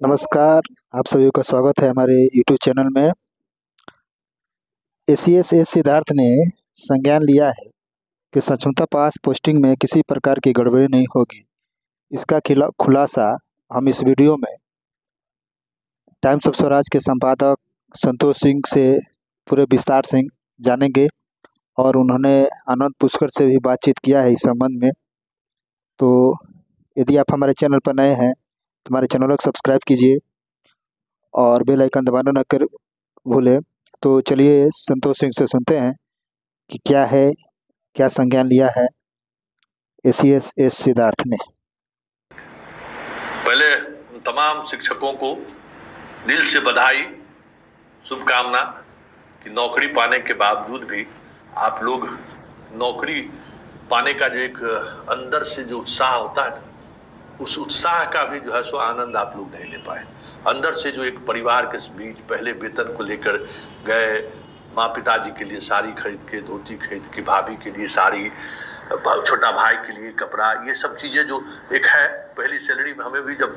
नमस्कार, आप सभी का स्वागत है हमारे यूट्यूब चैनल में। एसीएस सिद्धार्थ ने संज्ञान लिया है कि सक्षमता पास पोस्टिंग में किसी प्रकार की गड़बड़ी नहीं होगी। इसका खुलासा हम इस वीडियो में टाइम्स ऑफ स्वराज के संपादक संतोष सिंह से पूरे विस्तार से जानेंगे और उन्होंने आनंद पुष्कर से भी बातचीत किया है इस संबंध में। तो यदि आप हमारे चैनल पर नए हैं तो हमारे चैनल को सब्सक्राइब कीजिए और बेल आइकन दबाना न कर भूलें। तो चलिए संतोष सिंह से सुनते हैं कि क्या संज्ञान लिया है एसीएस सिद्धार्थ ने। पहले तमाम शिक्षकों को दिल से बधाई, शुभकामना कि नौकरी पाने के बावजूद भी आप लोग नौकरी पाने का जो एक अंदर से जो उत्साह होता है ना, उस उत्साह का भी जो है सो आनंद आप लोग नहीं ले पाए। अंदर से जो एक परिवार के बीच पहले वेतन को लेकर गए, माँ पिताजी के लिए साड़ी खरीद के, धोती खरीद के, भाभी के लिए साड़ी, छोटा भाई के लिए कपड़ा, ये सब चीज़ें जो एक है पहली सैलरी में। हमें भी जब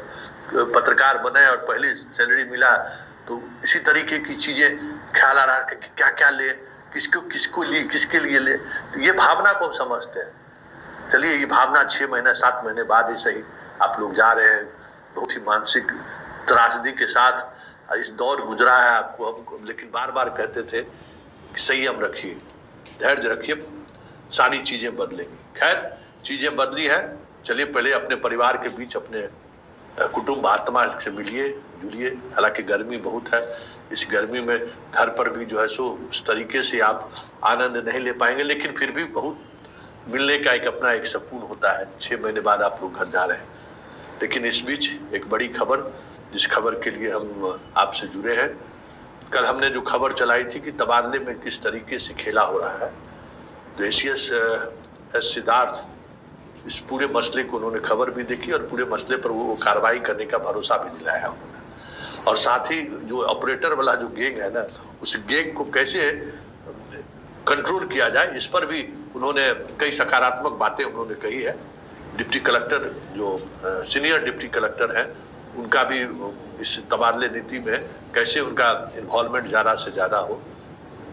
पत्रकार बने और पहली सैलरी मिला तो इसी तरीके की चीज़ें ख्याल आ रहा है कि क्या क्या ले, किसके लिए ले। तो ये भावना को हम समझते हैं। चलिए, ये भावना 6 महीने 7 महीने बाद ही सही आप लोग जा रहे हैं। बहुत ही मानसिक त्रासदी के साथ इस दौर गुजरा है आपको, हमको लेकिन बार बार कहते थे कि संयम रखिए, धैर्य रखिए, सारी चीज़ें बदलेंगी। खैर, चीज़ें बदली है। चलिए, पहले अपने परिवार के बीच, अपने कुटुंब आत्मा से मिलिए जुलिए। हालांकि गर्मी बहुत है, इस गर्मी में घर पर भी जो है सो उस तरीके से आप आनंद नहीं ले पाएंगे, लेकिन फिर भी बहुत मिलने का एक अपना एक सुकून होता है। 6 महीने बाद आप लोग घर जा रहे हैं। लेकिन इस बीच एक बड़ी खबर, जिस खबर के लिए हम आपसे जुड़े हैं, कल हमने जो खबर चलाई थी कि तबादले में किस तरीके से खेला हो रहा है, तो एसीएस सिद्धार्थ इस पूरे मसले को उन्होंने खबर भी देखी और पूरे मसले पर वो कार्रवाई करने का भरोसा भी दिलाया उन्होंने। और साथ ही जो ऑपरेटर वाला जो गैंग है ना, उस गैंग को कैसे कंट्रोल किया जाए, इस पर भी उन्होंने कई सकारात्मक बातें उन्होंने कही है। डिप्टी कलेक्टर, जो सीनियर डिप्टी कलेक्टर हैं, उनका भी इस तबादले नीति में कैसे उनका इन्वॉल्वमेंट ज़्यादा से ज़्यादा हो।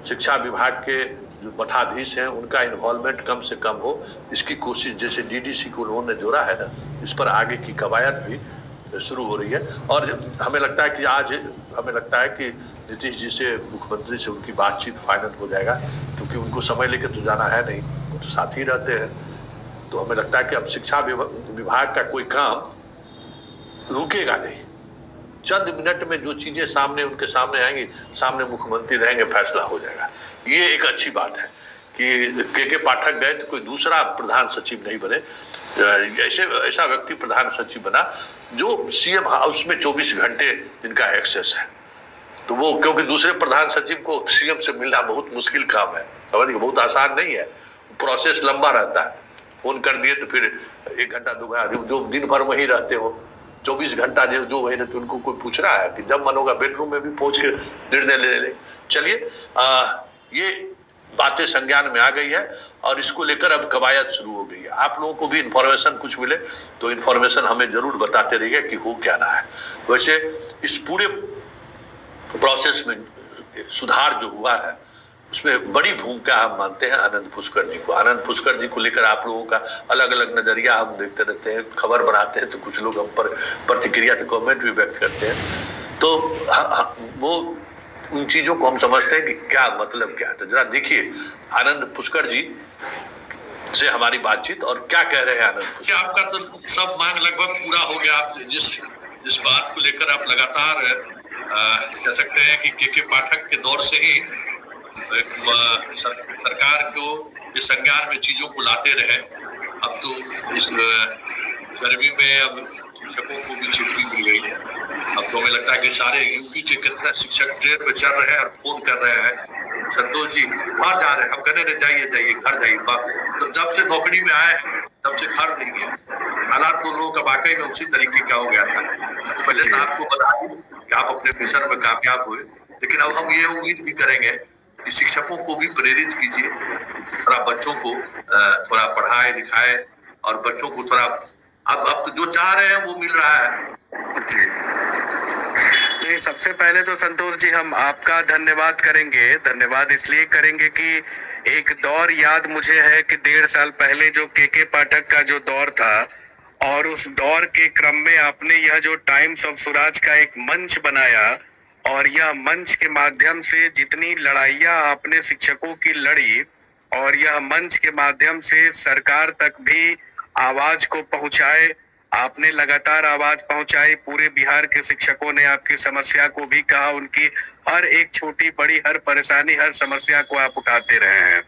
शिक्षा विभाग के जो मठाधीश हैं, उनका इन्वॉल्वमेंट कम से कम हो, इसकी कोशिश, जैसे डीडीसी को उन्होंने जोड़ा है ना, इस पर आगे की कवायद भी शुरू हो रही है। और हमें लगता है कि आज हमें लगता है कि नीतीश जी से, मुख्यमंत्री से उनकी बातचीत फाइनल हो जाएगा, क्योंकि उनको समय लेकर तो जाना है नहीं, वो तो साथ ही रहते हैं। तो हमें लगता है कि अब शिक्षा विभाग का कोई काम रुकेगा नहीं। चंद मिनट में जो चीजें सामने उनके सामने आएंगी, सामने मुख्यमंत्री रहेंगे, फैसला हो जाएगा। ये एक अच्छी बात है कि के पाठक गए तो कोई दूसरा प्रधान सचिव नहीं बने। ऐसा व्यक्ति प्रधान सचिव बना जो सीएम हाउस में 24 घंटे जिनका एक्सेस है। तो वो, क्योंकि दूसरे प्रधान सचिव को सीएम से मिलना बहुत मुश्किल काम है, समझिए, बहुत आसान नहीं है, प्रोसेस लंबा रहता है। फोन कर दिए तो फिर 1 घंटा 2 घंटा, जो दिन भर वहीं रहते हो, 24 घंटा जो वही रहते, उनको कोई पूछ रहा है कि जब मन होगा बेडरूम में भी पहुंच के निर्णय ले। चलिए, ये बातें संज्ञान में आ गई है और इसको लेकर अब कवायद शुरू हो गई है। आप लोगों को भी इन्फॉर्मेशन कुछ मिले तो इन्फॉर्मेशन हमें जरूर बताते रहिए कि हो क्या रहा है। वैसे इस पूरे प्रोसेस में सुधार जो हुआ है, उसमें बड़ी भूमिका हम मानते हैं आनंद पुष्कर जी को। आनंद पुष्कर जी को लेकर आप लोगों का अलग अलग नजरिया हम देखते रहते हैं, खबर बनाते हैं तो कुछ लोग हम पर प्रतिक्रिया, तो कमेंट भी व्यक्त करते हैं। तो वो उन चीजों को हम समझते हैं कि क्या मतलब क्या है। तो जरा देखिए आनंद पुष्कर जी से हमारी बातचीत और क्या कह रहे हैं आनंद पुष्कर। आपका तो सब मांग लगभग पूरा हो गया। आप जिस बात को लेकर आप लगातार कह सकते हैं कि के पाठक के दौर से ही सरकार को ये संज्ञान में चीजों को लाते रहे। अब तो इस गर्मी में अब शिक्षकों को भी छुट्टी मिल गई। अब तो हमें लगता है कि सारे यूपी के कितने शिक्षक ट्रेन में चल रहे हैं और फोन कर रहे हैं, संतोष जी घर जा रहे हैं। हम कहने रहे जाइए घर जाइए। तो जब से नौकरी में आए तब से घर नहीं गए। हालात तो लोगों का वाकई में उसी तरीके का हो गया था। पहले तो आपको बता दूं कि आप अपने मिशन में कामयाब हुए, लेकिन अब हम ये उम्मीद भी करेंगे कि शिक्षकों को भी प्रेरित कीजिए, थोड़ा बच्चों को थोड़ा पढ़ाए लिखाए और बच्चों को थोड़ा अब तो जो चाह रहे हैं वो मिल रहा है जी। नहीं, सबसे पहले तो संतोष जी हम आपका धन्यवाद करेंगे। धन्यवाद इसलिए करेंगे कि एक दौर याद मुझे है कि 1.5 साल पहले जो के पाठक का जो दौर था, और उस दौर के क्रम में आपने यह जो टाइम्स ऑफ स्वराज का एक मंच बनाया, और यह मंच के माध्यम से जितनी लड़ाइयां आपने शिक्षकों की लड़ी, और यह मंच के माध्यम से सरकार तक भी आवाज को पहुंचाए, आपने लगातार आवाज पहुंचाई। पूरे बिहार के शिक्षकों ने आपकी समस्या को भी कहा, उनकी हर एक छोटी बड़ी हर परेशानी हर समस्या को आप उठाते रहे हैं।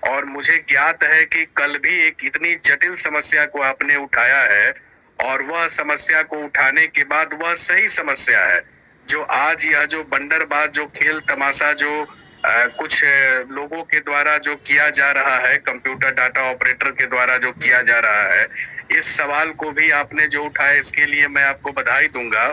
और मुझे ज्ञात है कि कल भी एक इतनी जटिल समस्या को आपने उठाया है, और वह समस्या को उठाने के बाद वह सही समस्या है। जो आज यह जो बंदरबाज जो खेल तमाशा जो कुछ लोगों के द्वारा जो किया जा रहा है, कंप्यूटर डाटा ऑपरेटर के द्वारा जो किया जा रहा है, इस सवाल को भी आपने जो उठाया, इसके लिए मैं आपको बधाई दूंगा।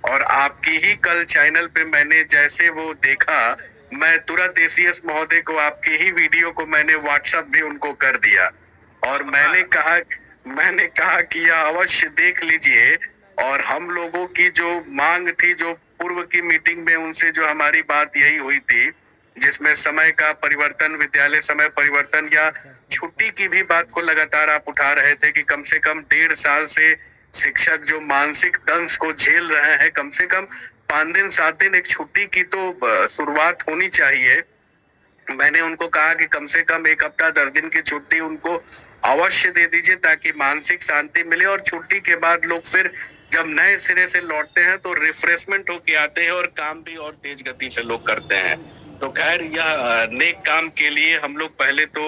और आपकी ही कल चैनल पे मैंने जैसे वो देखा, मैं तुरंत एसीएस महोदय को आपकी ही वीडियो को मैंने व्हाट्सएप भी उनको कर दिया, और मैंने कहा कि यह अवश्य देख लीजिए। और हम लोगों की जो मांग थी, जो पूर्व की मीटिंग में उनसे जो हमारी बात यही हुई थी, जिसमें समय का परिवर्तन, विद्यालय समय परिवर्तन या छुट्टी की भी बात को लगातार आप उठा रहे थे कि कम से कम 1.5 साल से शिक्षक जो मानसिक दंश को झेल रहे हैं, कम से कम 5 दिन 7 दिन एक छुट्टी की तो शुरुआत होनी चाहिए। मैंने उनको कहा कि कम से कम 1 हफ्ता 10 दिन की छुट्टी उनको अवश्य दे दीजिए, ताकि मानसिक शांति मिले, और छुट्टी के बाद लोग फिर जब नए सिरे से लौटते हैं तो रिफ्रेशमेंट होके आते हैं, और काम भी और तेज गति से लोग करते हैं। तो खैर, यह नेक काम के लिए हम लोग पहले तो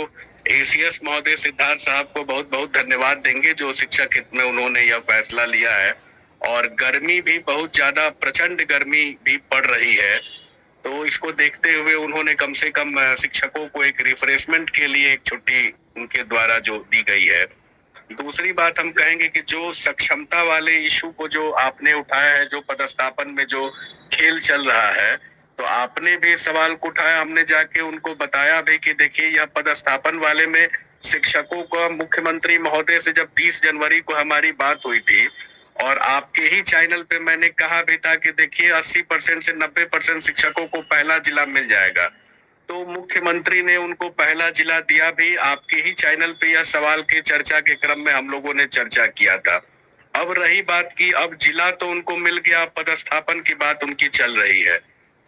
एसीएस महोदय सिद्धार्थ साहब को बहुत बहुत धन्यवाद देंगे, जो शिक्षक हित में उन्होंने यह फैसला लिया है। और गर्मी भी बहुत ज्यादा प्रचंड गर्मी भी पड़ रही है, तो इसको देखते हुए उन्होंने कम से कम शिक्षकों को एक रिफ्रेशमेंट के लिए एक छुट्टी उनके द्वारा जो दी गई है। दूसरी बात हम कहेंगे कि जो सक्षमता वाले इशू को जो आपने उठाया है, जो पदस्थापन में जो खेल चल रहा है, तो आपने भी सवाल को उठाया, हमने जाके उनको बताया भी कि देखिए यह पदस्थापन वाले में शिक्षकों का मुख्यमंत्री महोदय से जब 30 जनवरी को हमारी बात हुई थी, और आपके ही चैनल पे मैंने कहा भी था कि देखिए 80% से 90% शिक्षकों को पहला जिला मिल जाएगा, तो मुख्यमंत्री ने उनको पहला जिला दिया भी। आपके ही चैनल पे यह सवाल की चर्चा के क्रम में हम लोगों ने चर्चा किया था। अब रही बात की अब जिला तो उनको मिल गया, पदस्थापन की बात उनकी चल रही है,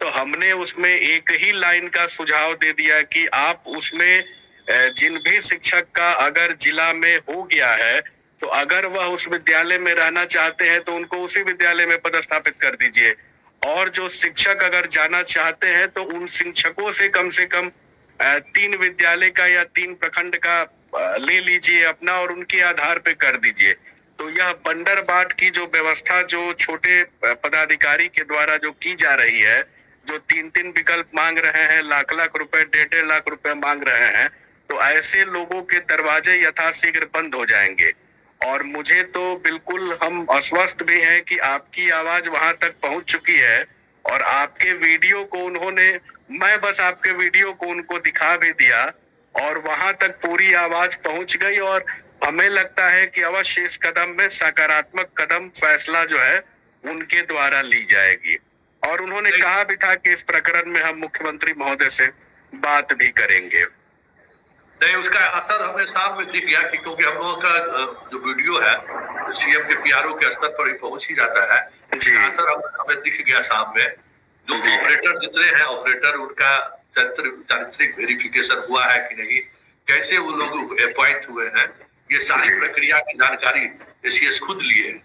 तो हमने उसमें एक ही लाइन का सुझाव दे दिया कि आप उसमें जिन भी शिक्षक का अगर जिला में हो गया है, तो अगर वह उस विद्यालय में रहना चाहते हैं तो उनको उसी विद्यालय में पदस्थापित कर दीजिए। और जो शिक्षक अगर जाना चाहते हैं तो उन शिक्षकों से कम 3 विद्यालय का या 3 प्रखंड का ले लीजिए अपना, और उनके आधार पे कर दीजिए। तो यह बंडर बाट की जो व्यवस्था जो छोटे पदाधिकारी के द्वारा जो की जा रही है, जो 3-3 विकल्प मांग रहे हैं, लाख रुपए 1.5 लाख रुपए मांग रहे हैं, तो ऐसे लोगों के दरवाजे यथाशीघ्र बंद हो जाएंगे। और मुझे तो बिल्कुल हम आश्वस्त भी हैं कि आपकी आवाज वहां तक पहुंच चुकी है, और आपके वीडियो को मैं बस आपके वीडियो को उनको दिखा भी दिया, और वहां तक पूरी आवाज पहुंच गई। और हमें लगता है कि अवश्य इस कदम में सकारात्मक कदम फैसला जो है उनके द्वारा ली जाएगी। और उन्होंने कहा भी था कि इस प्रकरण में हम मुख्यमंत्री महोदय से बात भी करेंगे। नहीं, उसका असर हमें साफ में दिख गया कि क्योंकि हम लोगों का जो वीडियो है सीएम के पीआरओ के स्तर पर ही पहुंच ही जाता है, असर हमें दिख गया साफ में। जो ऑपरेटर जितने हैं, ऑपरेटर उनका चारित्रिक वेरिफिकेशन हुआ है कि नहीं, कैसे वो लोग अपॉइंट हुए हैं, ये सारी प्रक्रिया की जानकारी एसीएस खुद लिए है।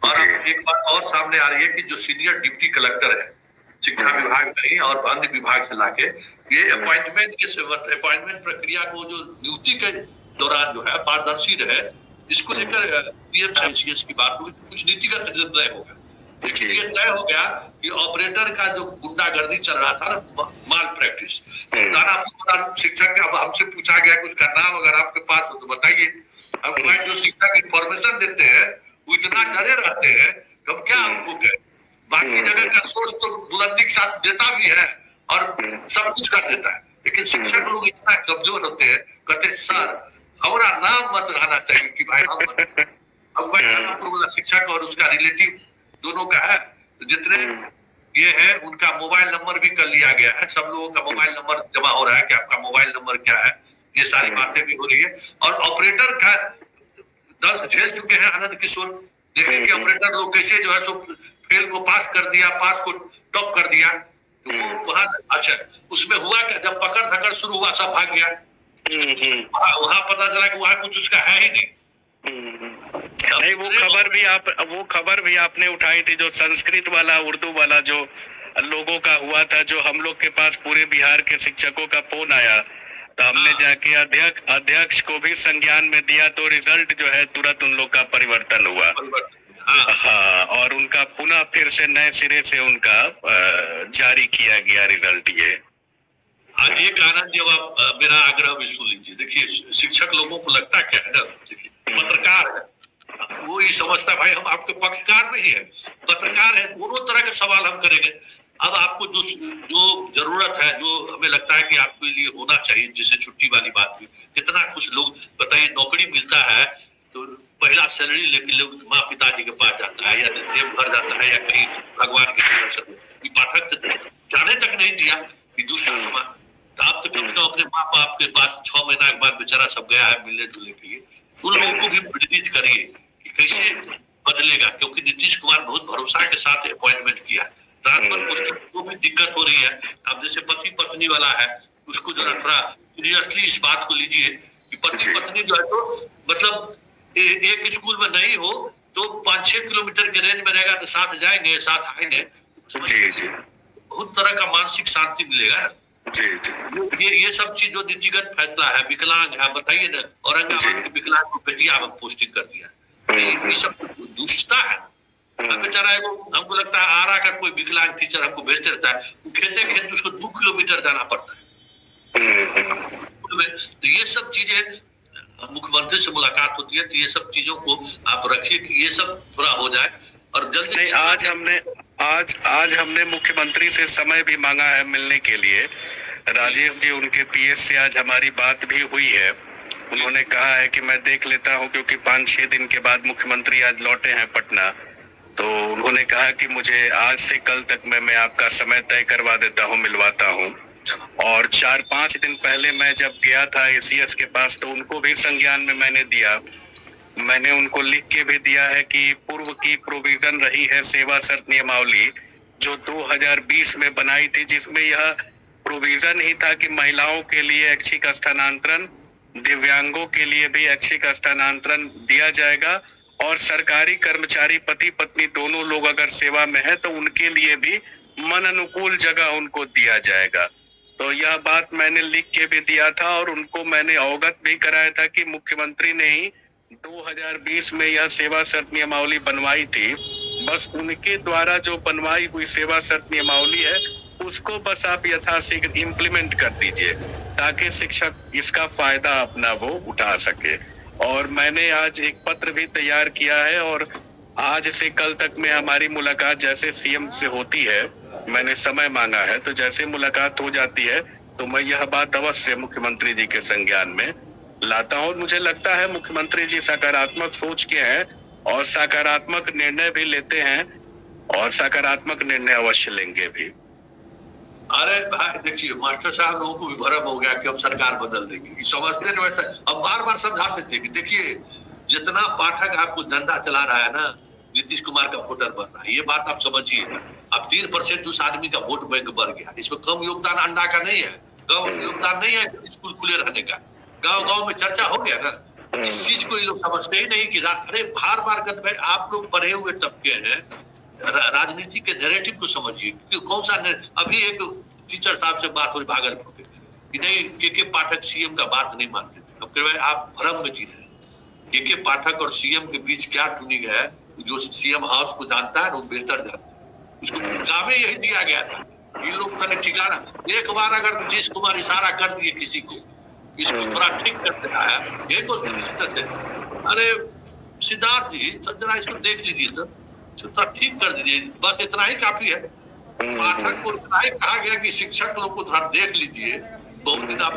और अब एक बात और सामने आ रही है कि जो सीनियर डिप्टी कलेक्टर है शिक्षा विभाग नहीं और अन्य विभाग से लाके ये अपॉइंटमेंट प्रक्रिया को जो नियुक्ति के दौरान जो है पारदर्शी रहे, इसको लेकर पीएमसीएस की बात हुई, कुछ नीतिगत निर्णय होगा। लेकिन ये तय हो गया कि ऑपरेटर का जो गुंडागर्दी चल रहा था ना, माल प्रैक्टिस, दानापुर शिक्षक का हमसे पूछा गया कुछ का नाम अगर आपके पास हो तो बताइए। अब जो शिक्षक इंफॉर्मेशन देते हैं वो इतना डरे रहते हैं कि हम क्या उनको कहें। बाकी जगह का सोच तो बुलंदी के साथ देता भी है और सब कुछ कर देता है, लेकिन शिक्षक लोग इतना कमजोर होते हैं, कहते सर हमारा नाम मत आना चाहिए कि भाई हम अब भाई दानापुर वाला शिक्षक और उसका रिलेटिव दोनों का है, जितने ये है उनका मोबाइल नंबर भी कर लिया गया है, सब लोगों का मोबाइल नंबर जमा हो रहा है कि आपका मोबाइल नंबर क्या है, ये सारी बातें भी हो रही है। और ऑपरेटर का दर्द झेल चुके हैं आनंद किशोर, देखें कि ऑपरेटर लोग कैसे जो है सो फेल को पास कर दिया, पास को टॉप कर दिया, तो वो वहां अच्छा उसमें हुआ क्या, जब पकड़ धकड़ शुरू हुआ सब भाग गया, वहां पता चला कि वहां कुछ उसका है ही नहीं। नहीं, वो खबर भी आपने उठाई थी, जो संस्कृत वाला उर्दू वाला जो लोगों का हुआ था, जो हम लोग के पास पूरे बिहार के शिक्षकों का फोन आया, तो हमने जाके अध्यक्ष को भी संज्ञान में दिया, तो रिजल्ट जो है तुरंत उन लोग का परिवर्तन हुआ। हाँ, और उनका पुनः फिर से नए सिरे से उनका जारी किया गया रिजल्ट। ये एक आनंद जब आप मेरा आग्रह भी सुन लीजिए, देखिए शिक्षक लोगों को लगता क्या है ना, देखिए पत्रकार है वो ये समझता है भाई हम आपके पक्षकार नहीं है, पत्रकार है, दोनों तरह के सवाल हम करेंगे। अब आपको जो जरूरत है, जो हमें लगता है कि आपके लिए होना चाहिए, जैसे छुट्टी वाली बात हुई, कितना कुछ लोग बताइए नौकरी मिलता है तो पहला सैलरी लेके लोग माँ पिताजी के पास जाता है या देवघर जाता है या कहीं भगवान के दर्शन, पाठक जाने तक नहीं दिया कि दूसरा समाज, आप तो कम से कम अपने माँ बाप के पास 6 महीना के बाद बेचारा सब गया है मिलने जुलने के लिए, उन लोगों को भी प्रेरित करिए कि कैसे बदलेगा, क्योंकि नीतीश कुमार बहुत भरोसा के साथ अपॉइंटमेंट किया है, ट्रांसफर पोस्टिंग को भी दिक्कत हो रही है। अब जैसे पति पत्नी वाला है उसको जरा थोड़ा सीरियसली इस बात को लीजिए कि पति पत्नी जो है तो मतलब एक स्कूल में नहीं हो तो 5-6 किलोमीटर के रेंज में रहेगा तो साथ जाएंगे साथ आएंगे, बहुत तरह का मानसिक शांति मिलेगा ना। ये सब चीज जो नीतिगत फैसला है, विकलांग है बताइए ना, औरंगाबाद के विकलांग को बेटिया में पोस्टिंग कर दिया, ये सब दुष्टता है। बेचारा हमको लगता है आरा का कोई विकलांग टीचर हमको भेजते रहता है, वो खेलते खेलते उसको 2 किलोमीटर जाना पड़ता है। तो ये सब चीजें मुख्यमंत्री से मुलाकात होती है, तो ये सब चीजों को आप रखिए कि ये सब थोड़ा हो जाए और जल्दी। नहीं, आज हमने मुख्यमंत्री से समय भी मांगा है मिलने के लिए। राजेश जी उनके पीएस से आज हमारी बात भी हुई है, उन्होंने कहा है कि मैं देख लेता हूं, क्योंकि 5-6 दिन के बाद मुख्यमंत्री आज लौटे हैं पटना, तो उन्होंने कहा कि मुझे आज से कल तक मैं आपका समय तय करवा देता हूं, मिलवाता हूं। और 4-5 दिन पहले मैं जब गया था एसीएस के पास, तो उनको भी संज्ञान में मैंने दिया, मैंने उनको लिख के भी दिया है कि पूर्व की प्रोविजन रही है सेवा शर्त नियमावली जो 2020 में बनाई थी, जिसमें यह प्रोविजन ही था कि महिलाओं के लिए ऐच्छिक स्थानांतरण, दिव्यांगों के लिए भी ऐच्छिक स्थानांतरण दिया जाएगा, और सरकारी कर्मचारी पति पत्नी दोनों लोग अगर सेवा में है तो उनके लिए भी मन अनुकूल जगह उनको दिया जाएगा। तो यह बात मैंने लिख के भी दिया था और उनको मैंने अवगत भी कराया था कि मुख्यमंत्री ने ही 2020 में यह सेवा शर्त नियमावली बनवाई थी, बस उनके द्वारा जो बनवाई हुई सेवा शर्त नियमावली है उसको बस आप यथाशीघ्र इम्प्लीमेंट कर दीजिए, ताकि शिक्षक इसका फायदा अपना वो उठा सके। और मैंने आज एक पत्र भी तैयार किया है, और आज से कल तक में हमारी मुलाकात जैसे सीएम से होती है, मैंने समय मांगा है, तो जैसे मुलाकात हो जाती है तो मैं यह बात अवश्य मुख्यमंत्री जी के संज्ञान में लाता हूँ। मुझे लगता है मुख्यमंत्री जी सकारात्मक सोच के हैं और सकारात्मक निर्णय भी लेते हैं, और सकारात्मक निर्णय अवश्य लेंगे भी। अरे भाई देखिए, मास्टर साहब लोगों को भी भरम हो गया कि हम सरकार बदल देंगे, समझते नहीं वैसा। अब बार बार समझाते थे कि देखिए जितना पाठक आपको धंधा चला रहा है ना, नीतीश कुमार का वोटर बढ़ रहा है, ये बात आप समझिए। अब 3% उस आदमी का वोट बैंक बढ़ गया, इसमें कम योगदान अंडा का नहीं है, कम योगदान नहीं है स्कूल खुले रहने का, गांव गांव में चर्चा हो गया ना। इस चीज को ये लोग समझते ही नहीं कि अरे बार बार कहते भाई आप लोग पढ़े हुए तबके हैं, राजनीति के नैरेटिव को समझिए कि कौन सा। अभी एक टीचर साहब से बात हो रही भागलपुर के, नहीं के पाठक सीएम का बात नहीं मानते थे। अब भाई आप भ्रम में जी रहे हैं, के पाठक और सीएम के बीच क्या ट्यूनिंग है, जो सीएम हाउस को जानता है वो बेहतर जानता है, उसको काम यही दिया गया था। इन लोग का ठिकाना, एक बार अगर नीतीश कुमार इशारा कर दिए किसी को, इसको थोड़ा ठीक कर देना है, ये तो से अरे सिद्धार्थ जी तो जरा इसको देख लीजिए तो थोड़ा ठीक कर दीजिए, बस इतना ही काफी है। पाठक को इतना ही कहा गया कि शिक्षक लोग को थोड़ा देख लीजिए, बहुत दिन आप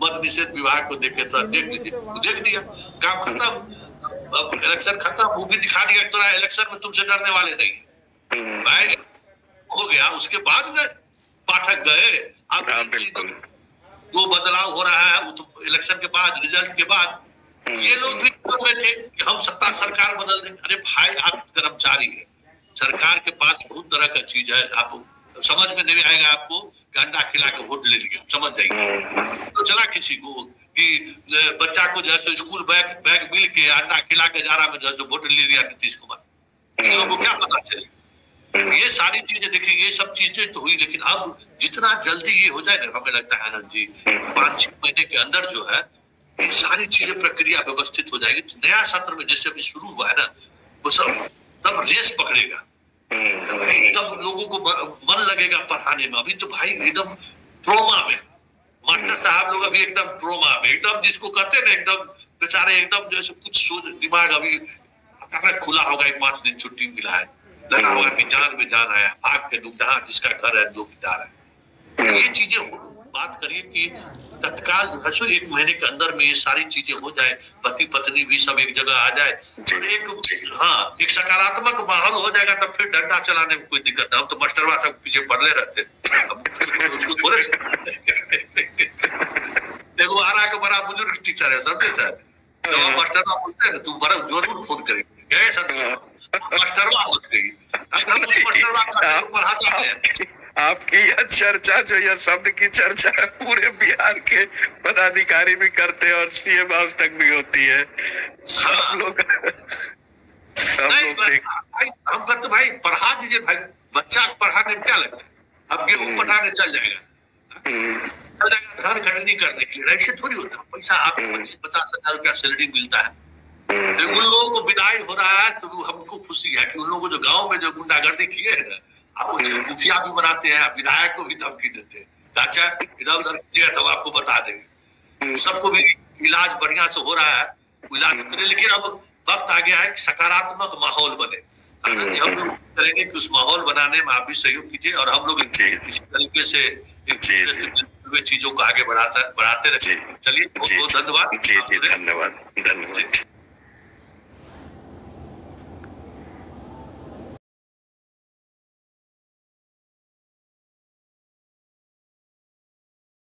मद निषेध विभाग को देखे थोड़ा देख लीजिए, देख दिया काम खत्म। अब इलेक्शन खत्म, वो भी दिखा दिया तो इलेक्शन में तुमसे डरने वाले नहीं है, बैग हो गया, उसके बाद में पाठक गए। अब जो बदलाव हो रहा है इलेक्शन के बाद, रिजल्ट के बाद, ये लोग भी में थे कि हम सत्ता सरकार बदल दें। अरे भाई, आप कर्मचारी है, सरकार के पास बहुत तरह का चीज है, आप समझ में नहीं आएगा आपको कि अंडा खिला के वोट ले लिया, समझ जाइए। तो चला किसी को कि बच्चा को जैसे स्कूल बैग मिल के अंडा खिला के जारा में जो वोट ले लिया नीतीश कुमार, इन लोगों को क्या पता चले। ये सारी चीजें देखिए, ये सब चीजें तो हुई, लेकिन अब जितना जल्दी ये हो जाए ना, हमें लगता है आनंद जी 5-6 महीने के अंदर जो है ये सारी चीजें प्रक्रिया व्यवस्थित हो जाएगी। तो नया सत्र में जैसे अभी शुरू हुआ है ना, वो सब तब रेस पकड़ेगा, तब लोगों को मन लगेगा पढ़ाने में। अभी तो भाई एकदम ट्रोमा में, मास्टर साहब लोग अभी एकदम ट्रोमा में, एकदम जिसको कहते हैं ना, एकदम बेचारे एकदम जैसे कुछ सोच, दिमाग अभी अचानक खुला होगा, 5 दिन छुट्टी मिला है, लगा होगा कि जान में जान आया, भाग के जहाँ जिसका घर है लोग जा रहे हैं। ये चीजें बात करिए कि तत्काल जो है 1 महीने के अंदर में ये सारी चीजें हो जाए, पति पत्नी भी सब एक जगह आ जाए, और एक सकारात्मक माहौल हो जाएगा, तब फिर डंडा चलाने में कोई दिक्कत नहीं। हम तो मास्टरवा सब पीछे पड़े रहते, उसको थोड़े देखो आरा का बड़ा बुजुर्ग टीचर है, समझे सर, तो हम मास्टरवा बोलते हैं, तुम बड़ा जरूर फोन करेंगे, गए सर मास्टरवा मत कही, हम उस मास्टरवा का पढ़ाते हैं। आपकी यह चर्चा जो यह शब्द की चर्चा है, पूरे बिहार के पदाधिकारी भी करते हैं और सीएम हाउस तक भी होती है। सब लोग हम कहते भाई पढ़ा दीजिए भाई, बच्चा पढ़ाने में क्या लगता है, अब गेहूं पटाने चल जाएगा, धान कटनी करने के लिए, ऐसे थोड़ी होता है। पैसा आपको 25-50 हजार रुपया सैलरी मिलता है, तो उन लोगों को विदाई हो रहा है, तो हमको खुशी है कि उन लोगों को जो गाँव में जो गुंडागर्दी किए है ना, आप मुखिया भी बनाते हैं, विधायक को भी धमकी देते हैं, अच्छा इधर उधर किया तो आपको बता देंगे। सबको भी इलाज बढ़िया से हो रहा है, इलाज करें, लेकिन अब वक्त आ गया है कि सकारात्मक माहौल बने। हम लोग करेंगे कि उस माहौल बनाने में आप भी सहयोग कीजिए, और हम लोग इसी तरीके से चीजों को आगे बढ़ाते रहे। चलिए, बहुत बहुत धन्यवाद। जी धन्यवाद।